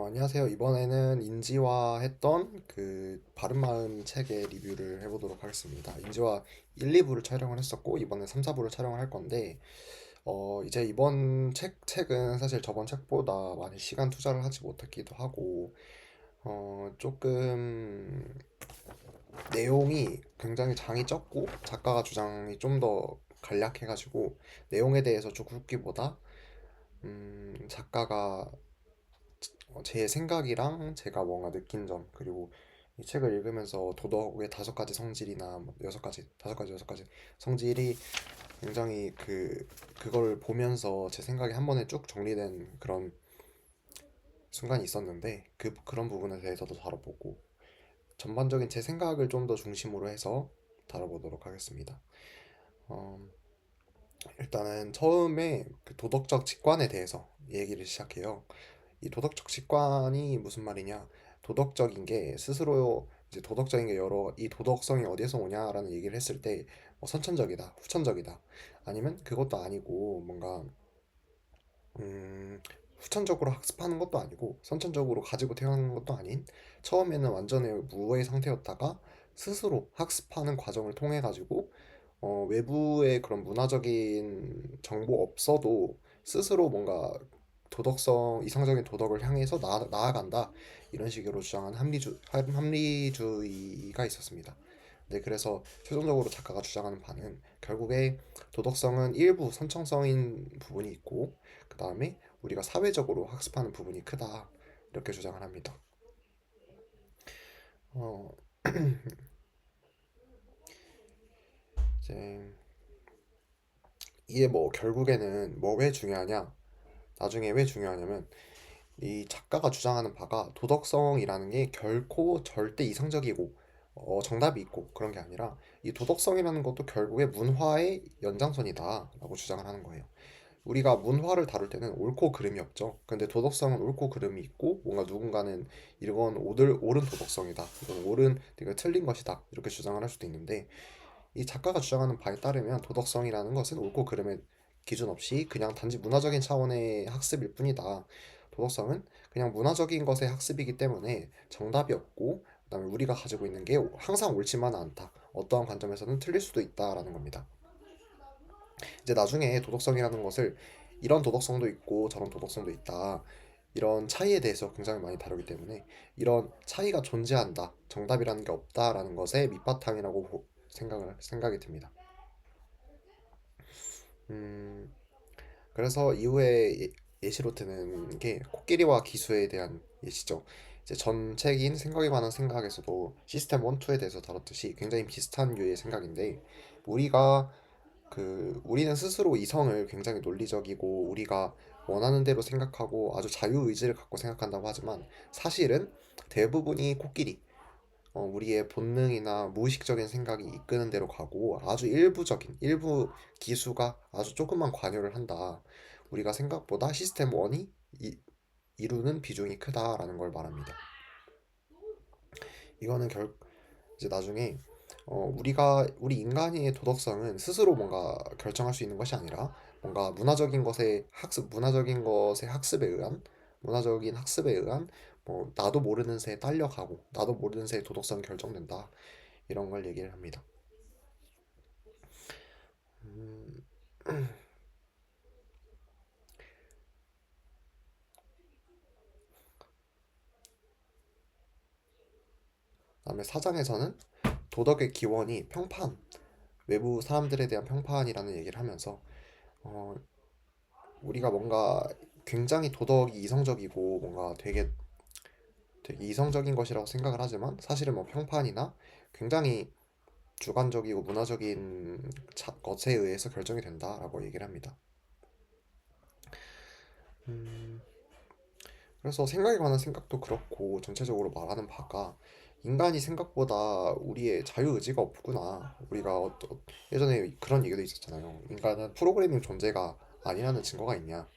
안녕하세요. 이번에는 인지화 했던 그 바른마음 책의 리뷰를 해보도록 하겠습니다. 인지화 1, 2부를 촬영을 했었고, 이번에 3, 4부를 촬영을 할 건데, 이제 이번 책은 사실 저번 책보다 많이 시간 투자를 하지 못했기도 하고, 조금 내용이 굉장히 장이 적고, 작가가 주장이 좀 더 간략해가지고, 내용에 대해서 쭉 훑기보다, 작가가 제 생각이랑 제가 뭔가 느낀 점 그리고 이 책을 읽으면서 도덕의 5가지 성질이나 뭐 6가지 5가지 6가지 성질이 굉장히 그걸 보면서 제 생각이 한 번에 쭉 정리된 그런 순간이 있었는데 그런 부분에 대해서도 다뤄보고 전반적인 제 생각을 좀 더 중심으로 해서 다뤄보도록 하겠습니다. 어, 일단은 처음에 그 도덕적 직관에 대해서 얘기를 시작해요. 이 도덕적 직관이 무슨 말이냐? 도덕적인 게 스스로 이제 도덕적인 게 여러 이 도덕성이 어디에서 오냐라는 얘기를 했을 때 선천적이다, 후천적이다. 아니면 그것도 아니고 뭔가 후천적으로 학습하는 것도 아니고 선천적으로 가지고 태어나는 것도 아닌 처음에는 완전히 무의 상태였다가 스스로 학습하는 과정을 통해 가지고 외부의 그런 문화적인 정보 없어도 스스로 뭔가 이상적인 도덕을 향해서 나아간다. 이런 식으로 주장한 합리주의가 있었습니다. 네, 그래서 최종적으로 작가가 주장하는 바는 결국에 도덕성은 일부 선천성인 부분이 있고, 그 다음에 우리가 사회적으로 학습하는 부분이 크다. 이렇게 주장을 합니다. 어, 이제 이게 뭐 결국에는 뭐 왜 중요하냐? 나중에 왜 중요하냐면 이 작가가 주장하는 바가 도덕성이라는 게 결코 절대 이상적이고 정답이 있고 그런 게 아니라 이 도덕성이라는 것도 결국에 문화의 연장선이다라고 주장을 하는 거예요. 우리가 문화를 다룰 때는 옳고 그름이 없죠. 근데 도덕성은 옳고 그름이 있고 뭔가 누군가는 이건 옳은 도덕성이다. 이건 틀린 것이다. 이렇게 주장을 할 수도 있는데 이 작가가 주장하는 바에 따르면 도덕성이라는 것은 옳고 그름의 기준 없이 그냥 단지 문화적인 차원의 학습일 뿐이다. 도덕성은 그냥 문화적인 것의 학습이기 때문에 정답이 없고 그다음에 우리가 가지고 있는 게 항상 옳지만은 않다. 어떠한 관점에서는 틀릴 수도 있다라는 겁니다. 이제 나중에 도덕성이라는 것을 이런 도덕성도 있고 저런 도덕성도 있다. 이런 차이에 대해서 굉장히 많이 다루기 때문에 이런 차이가 존재한다. 정답이라는 게 없다라는 것의 밑바탕이라고 생각이 듭니다. 음, 그래서 이후에 예시로 드는 게 코끼리와 기수에 대한 예시죠. 이제 전 책인 생각에 관한 생각에서도 시스템 1, 2에 대해서 다뤘듯이 굉장히 비슷한 류의 생각인데 우리가 우리는 스스로 이성을 굉장히 논리적이고 우리가 원하는 대로 생각하고 아주 자유의지를 갖고 생각한다고 하지만 사실은 대부분이 코끼리, 우리의 본능이나 무의식적인 생각이 이끄는 대로 가고 아주 일부 기수가 아주 조금만 관여를 한다. 우리가 생각보다 시스템 1이 이루는 비중이 크다라는 걸 말합니다. 이거는 이제 나중에 우리 인간의 도덕성은 스스로 뭔가 결정할 수 있는 것이 아니라 뭔가 문화적인 것의 문화적인 학습에 의한 뭐 나도 모르는 새에 딸려가고 나도 모르는 새의 도덕성이 결정된다. 이런 걸 얘기를 합니다. 음, 그다음에 사장에서는 도덕의 기원이 외부 사람들에 대한 평판이라는 얘기를 하면서 어, 우리가 뭔가 굉장히 도덕이 이성적이고 뭔가 되게 이성적인 것이라고 생각을 하지만 사실은 뭐 평판이나 굉장히 주관적이고 문화적인 것에 의해서 결정이 된다라고 얘기를 합니다. 음, 그래서 생각에 관한 생각도 그렇고 전체적으로 말하는 바가 인간이 생각보다 우리의 자유의지가 없구나. 예전에 그런 얘기도 있었잖아요. 인간은 프로그래밍 존재가 아니라는 증거가 있냐.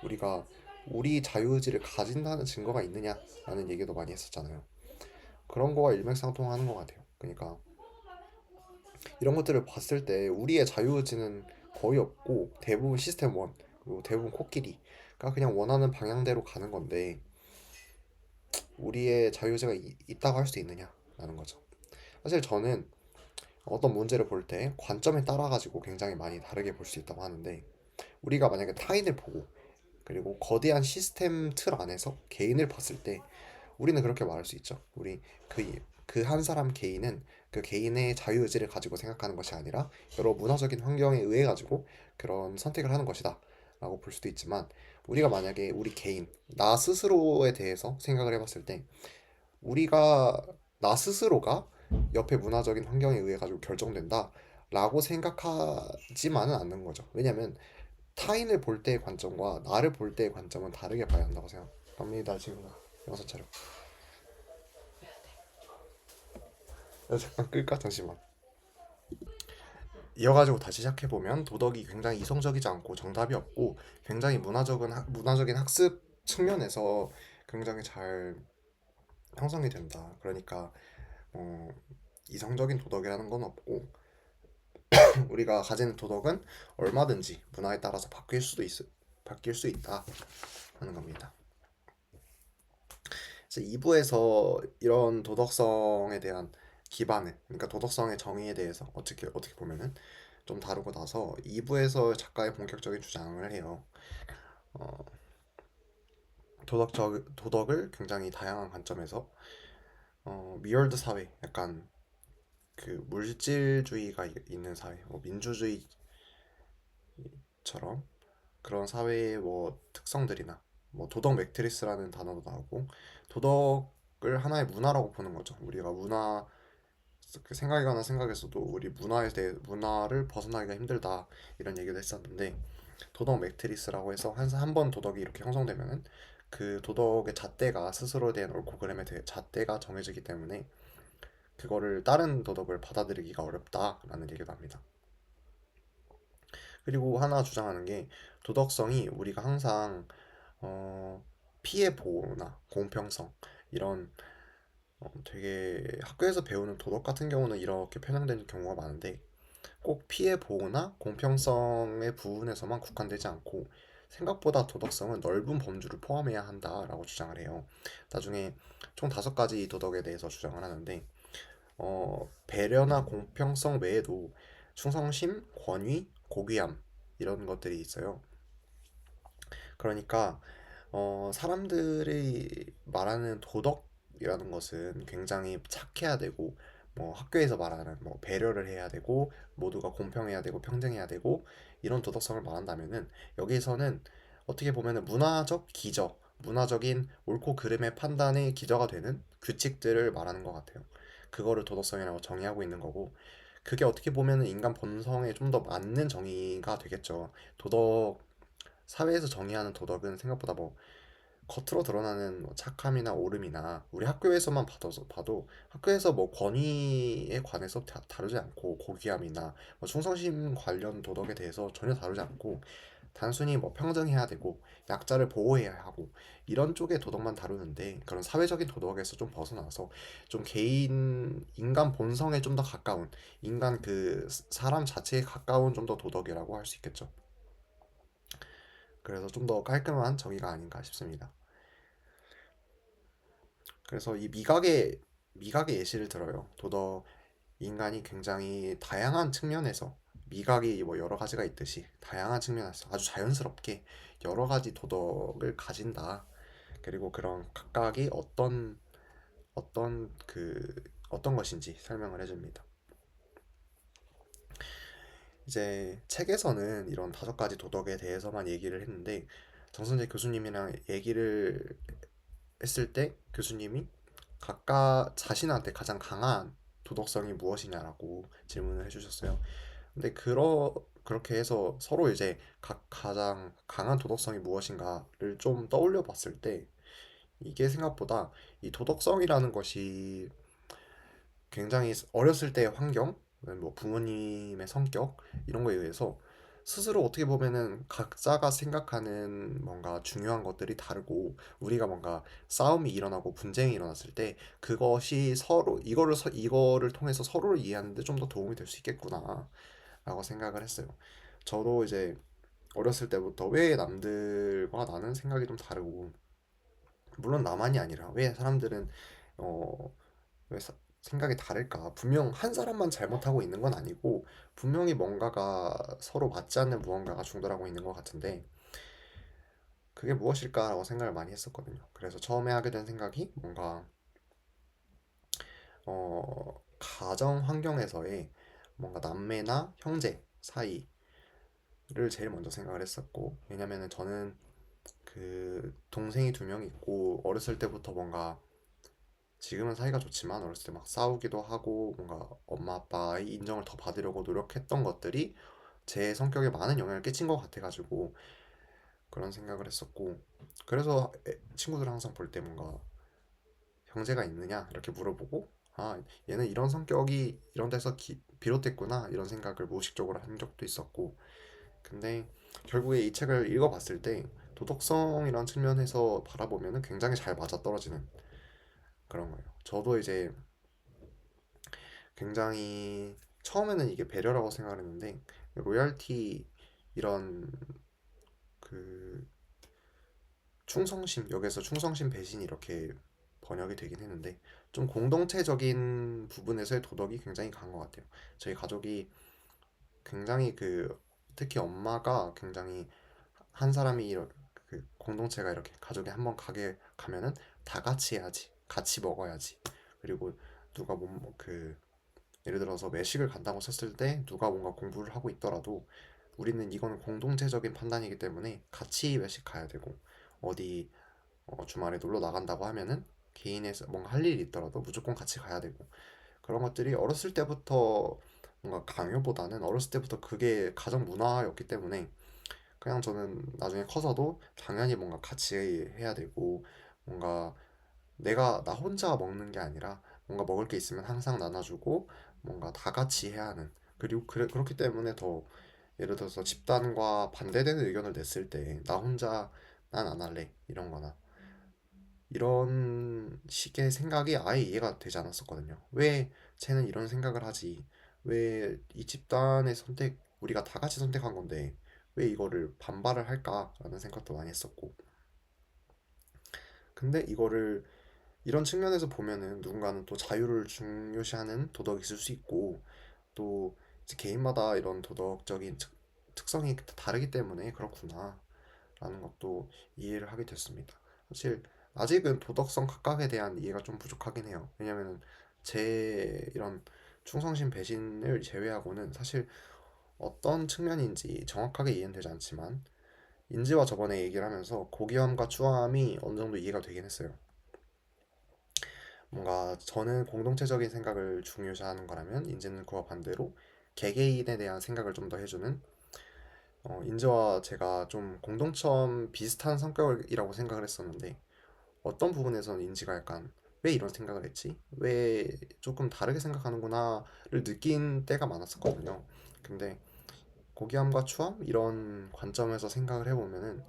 우리가 우리 자유의지를 가진다는 증거가 있느냐라는 얘기도 많이 했었잖아요. 그런 거와 일맥상통하는 것 같아요. 그러니까 이런 것들을 봤을 때 우리의 자유의지는 거의 없고 대부분 시스템 1 그리고 대부분 코끼리가 그냥 원하는 방향대로 가는 건데 우리의 자유의지가 있다고 할 수 있느냐라는 거죠. 사실 저는 어떤 문제를 볼 때 관점에 따라 가지고 굉장히 많이 다르게 볼 수 있다고 하는데, 우리가 만약에 타인을 보고 그리고 거대한 시스템 틀 안에서 개인을 봤을 때 우리는 그렇게 말할 수 있죠. 우리 그 한 사람 개인은 그 개인의 자유의지를 가지고 생각하는 것이 아니라 여러 문화적인 환경에 의해 가지고 그런 선택을 하는 것이다 라고 볼 수도 있지만, 우리가 만약에 우리 개인 나 스스로에 대해서 생각을 해봤을 때 우리가 나 스스로가 옆에 문화적인 환경에 의해 가지고 결정된다 라고 생각하지만은 않는 거죠. 왜냐면 타인을 볼 때의 관점과 나를 볼 때의 관점은 다르게 봐야 한다고 생각합니다. 지금 영상 촬영. 잠깐 끌까? 잠시만. 이어가지고 다시 시작해보면, 도덕이 굉장히 이성적이지 않고 정답이 없고 굉장히 문화적인 학습 측면에서 굉장히 잘 형성이 된다. 그러니까 어, 이성적인 도덕이라는 건 없고 우리가 가지는 도덕은 얼마든지 문화에 따라서 바뀔 수 있다 하는 겁니다. 이제 2부에서 이런 도덕성에 대한 기반을, 그러니까 도덕성의 정의에 대해서 어떻게 보면은 좀 다루고 나서 2부에서 작가의 본격적인 주장을 해요. 어, 도덕을 굉장히 다양한 관점에서 미월드 사회, 약간 그 물질주의가 있는 사회, 뭐 민주주의처럼 그런 사회의 뭐 특성들이나 뭐 도덕 매트리스라는 단어도 나오고, 도덕을 하나의 문화라고 보는 거죠. 우리가 문화 그 생각에 관한 생각에서도 우리 문화를 벗어나기가 힘들다 이런 얘기도 했었는데, 도덕 매트리스라고 해서 한 번 도덕이 이렇게 형성되면은 그 도덕의 잣대가 스스로에 대한 옳고 그름에 대해 잣대가 정해지기 때문에 그거를 다른 도덕을 받아들이기가 어렵다라는 얘기도 합니다. 그리고 하나 주장하는 게, 도덕성이 우리가 항상 어, 피해 보호나 공평성, 이런 되게 학교에서 배우는 도덕 같은 경우는 이렇게 편향되는 경우가 많은데, 꼭 피해 보호나 공평성의 부분에서만 국한되지 않고 생각보다 도덕성은 넓은 범주를 포함해야 한다라고 주장을 해요. 나중에 총 5가지 도덕에 대해서 주장을 하는데, 배려나 공평성 외에도 충성심, 권위, 고귀함, 이런 것들이 있어요. 그러니까 사람들이 말하는 도덕이라는 것은 굉장히 착해야 되고, 뭐 학교에서 말하는 뭐 배려를 해야 되고 모두가 공평해야 되고 평등해야 되고 이런 도덕성을 말한다면은, 여기에서는 어떻게 보면은 문화적인 옳고 그름의 판단의 기저가 되는 규칙들을 말하는 것 같아요. 그거를 도덕성이라고 정의하고 있는 거고, 그게 어떻게 보면은 인간 본성에 좀 더 맞는 정의가 되겠죠. 사회에서 정의하는 도덕은 생각보다 뭐 겉으로 드러나는 뭐 착함이나 옳음이나, 우리 학교에서만 봐도 학교에서 뭐 권위에 관해서 다루지 않고, 고귀함이나 뭐 충성심 관련 도덕에 대해서 전혀 다루지 않고, 단순히 뭐 평등해야 되고 약자를 보호해야 하고 이런 쪽의 도덕만 다루는데, 그런 사회적인 도덕에서 좀 벗어나서 좀 인간 본성에 좀 더 가까운, 인간 그 사람 자체에 가까운 좀 더 도덕이라고 할 수 있겠죠. 그래서 좀 더 깔끔한 정의가 아닌가 싶습니다. 그래서 이 미각의 예시를 들어요. 인간이 굉장히 다양한 측면에서, 미각이 뭐 여러 가지가 있듯이 다양한 측면에서 아주 자연스럽게 여러 가지 도덕을 가진다. 그리고 그런 각각이 어떤 것인지 설명을 해줍니다. 이제 책에서는 이런 5가지 도덕에 대해서만 얘기를 했는데, 정선재 교수님이랑 얘기를 했을 때 교수님이 각각 자신한테 가장 강한 도덕성이 무엇이냐라고 질문을 해주셨어요. 근데 그렇게 해서 서로 이제 가장 강한 도덕성이 무엇인가를 좀 떠올려 봤을 때, 이게 생각보다 이 도덕성이라는 것이 굉장히 어렸을 때의 환경, 뭐 부모님의 성격, 이런 거에 의해서 스스로 어떻게 보면은 각자가 생각하는 뭔가 중요한 것들이 다르고, 우리가 뭔가 싸움이 일어나고 분쟁이 일어났을 때 그것이 이거를 통해서 서로를 이해하는데 좀 더 도움이 될 수 있겠구나 라고 생각을 했어요. 저도 이제 어렸을 때부터 왜 남들과 나는 생각이 좀 다르고 물론 나만이 아니라 왜 사람들은 어, 왜 생각이 다를까? 분명 한 사람만 잘못하고 있는 건 아니고 분명히 뭔가가 서로 맞지 않는 무언가가 충돌하고 있는 것 같은데 그게 무엇일까라고 생각을 많이 했었거든요. 그래서 처음에 하게 된 생각이 뭔가 가정 환경에서의 뭔가 남매나 형제 사이를 제일 먼저 생각을 했었고 왜냐면은 저는 그 동생이 두 명 있고 어렸을 때부터 뭔가 지금은 사이가 좋지만 어렸을 때 막 싸우기도 하고 뭔가 엄마 아빠의 인정을 더 받으려고 노력했던 것들이 제 성격에 많은 영향을 끼친 것 같아가지고 그런 생각을 했었고 그래서 친구들 항상 볼 때 뭔가 형제가 있느냐 이렇게 물어보고 아 얘는 이런 성격이 이런 데서 비롯됐구나 이런 생각을 무의식적으로 한 적도 있었고 근데 결국에 이 책을 읽어봤을 때 도덕성이란 측면에서 바라보면 굉장히 잘 맞아떨어지는 그런 거예요. 저도 이제 굉장히 처음에는 이게 배려라고 생각을 했는데 로얄티 이런 그 충성심 여기서 충성심 배신 이렇게 번역이 되긴 했는데 좀 공동체적인 부분에서의 도덕이 굉장히 강한 것 같아요. 저희 가족이 굉장히 특히 엄마가 굉장히 한 사람이 그 공동체가 이렇게 가족이 한번 가게 가면은 다 같이 해야지 같이 먹어야지 그리고 누가 예를 들어서 외식을 간다고 했을 때 누가 뭔가 공부를 하고 있더라도 우리는 이거는 공동체적인 판단이기 때문에 같이 외식 가야 되고 어디 주말에 놀러 나간다고 하면은 개인의 뭔가 할 일이 있더라도 무조건 같이 가야 되고 그런 것들이 어렸을 때부터 뭔가 강요보다는 어렸을 때부터 그게 가정 문화였기 때문에 그냥 저는 나중에 커서도 당연히 뭔가 같이 해야 되고 뭔가 내가 나 혼자 먹는 게 아니라 뭔가 먹을 게 있으면 항상 나눠주고 뭔가 다 같이 해야 하는 그리고 그렇기 때문에 더 예를 들어서 집단과 반대되는 의견을 냈을 때 나 혼자 난 안 할래 이런 거나 이런 식의 생각이 아예 이해가 되지 않았었거든요. 왜 쟤는 이런 생각을 하지? 왜 이 집단의 선택, 우리가 다 같이 선택한 건데, 왜 이거를 반발을 할까라는 생각도 많이 했었고. 근데 이거를 이런 측면에서 보면은 누군가는 또 자유를 중요시하는 도덕이 있을 수 있고, 또 이제 개인마다 이런 도덕적인 특성이 다르기 때문에 그렇구나. 라는 것도 이해를 하게 됐습니다. 사실 아직은 도덕성 각각에 대한 이해가 좀 부족하긴 해요. 왜냐면은 제 이런 충성심 배신을 제외하고는 사실 어떤 측면인지 정확하게 이해는 되지 않지만 인지와 저번에 얘기를 하면서 고귀함과 추함이 어느 정도 이해가 되긴 했어요. 뭔가 저는 공동체적인 생각을 중요시하는 거라면 인지는 그와 반대로 개개인에 대한 생각을 좀 더 해주는 인지와 제가 좀 공동점 비슷한 성격이라고 생각을 했었는데 어떤 부분에서는 인지가 약간 왜 이런 생각을 했지? 왜 조금 다르게 생각하는구나를 느낀 때가 많았었거든요. 근데 고귀함과 추함 이런 관점에서 생각을 해보면은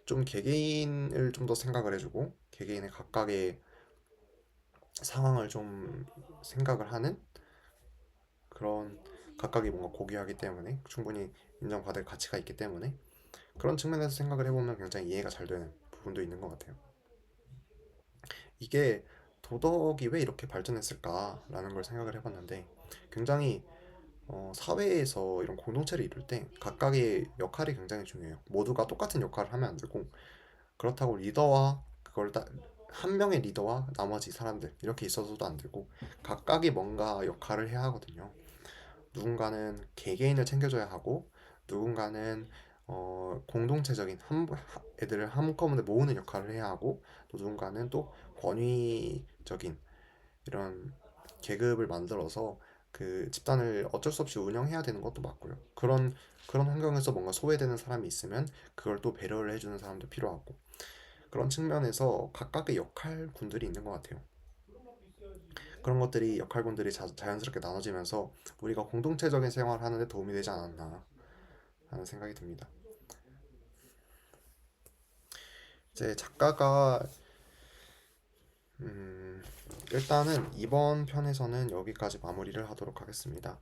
좀 개개인을 좀 더 생각을 해주고 개개인의 각각의 상황을 좀 생각을 하는 그런 각각이 뭔가 고귀하기 때문에 충분히 인정받을 가치가 있기 때문에 그런 측면에서 생각을 해보면 굉장히 이해가 잘 되는 부분도 있는 것 같아요. 이게 도덕이 왜 이렇게 발전했을까라는 걸 생각을 해봤는데 굉장히 사회에서 이런 공동체를 이룰 때 각각의 역할이 굉장히 중요해요. 모두가 똑같은 역할을 하면 안 되고 그렇다고 리더와 한 명의 리더와 나머지 사람들 이렇게 있어서도 안 되고 각각이 뭔가 역할을 해야 하거든요. 누군가는 개개인을 챙겨줘야 하고 누군가는 공동체적인 애들을 한꺼번에 모으는 역할을 해야 하고 또 누군가는 또 권위적인 이런 계급을 만들어서 그 집단을 어쩔 수 없이 운영해야 되는 것도 맞고요. 그런 환경에서 뭔가 소외되는 사람이 있으면 그걸 또 배려를 해주는 사람도 필요하고 그런 측면에서 각각의 역할군들이 있는 것 같아요. 그런 것들이 역할군들이 자연스럽게 나눠지면서 우리가 공동체적인 생활을 하는데 도움이 되지 않았나 하는 생각이 듭니다. 이제 작가가 음, 일단은 이번 편에서는 여기까지 마무리를 하도록 하겠습니다.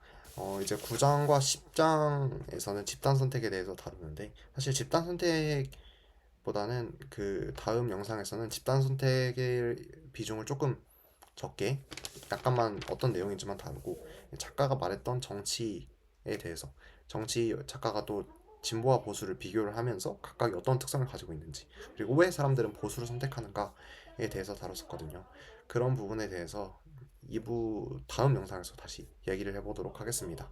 이제 9장과 10장에서는 집단 선택에 대해서 다루는데 사실 집단 선택보다는 보다는 그 다음 영상에서는 집단 선택의 비중을 조금 적게 약간만 어떤 내용인지만 다루고 작가가 말했던 정치에 대해서 정치 작가가 또 진보와 보수를 비교를 하면서 각각이 어떤 특성을 가지고 있는지 그리고 왜 사람들은 보수를 선택하는가에 대해서 다뤘었거든요. 그런 부분에 대해서 2부 다음 영상에서 다시 얘기를 해보도록 하겠습니다.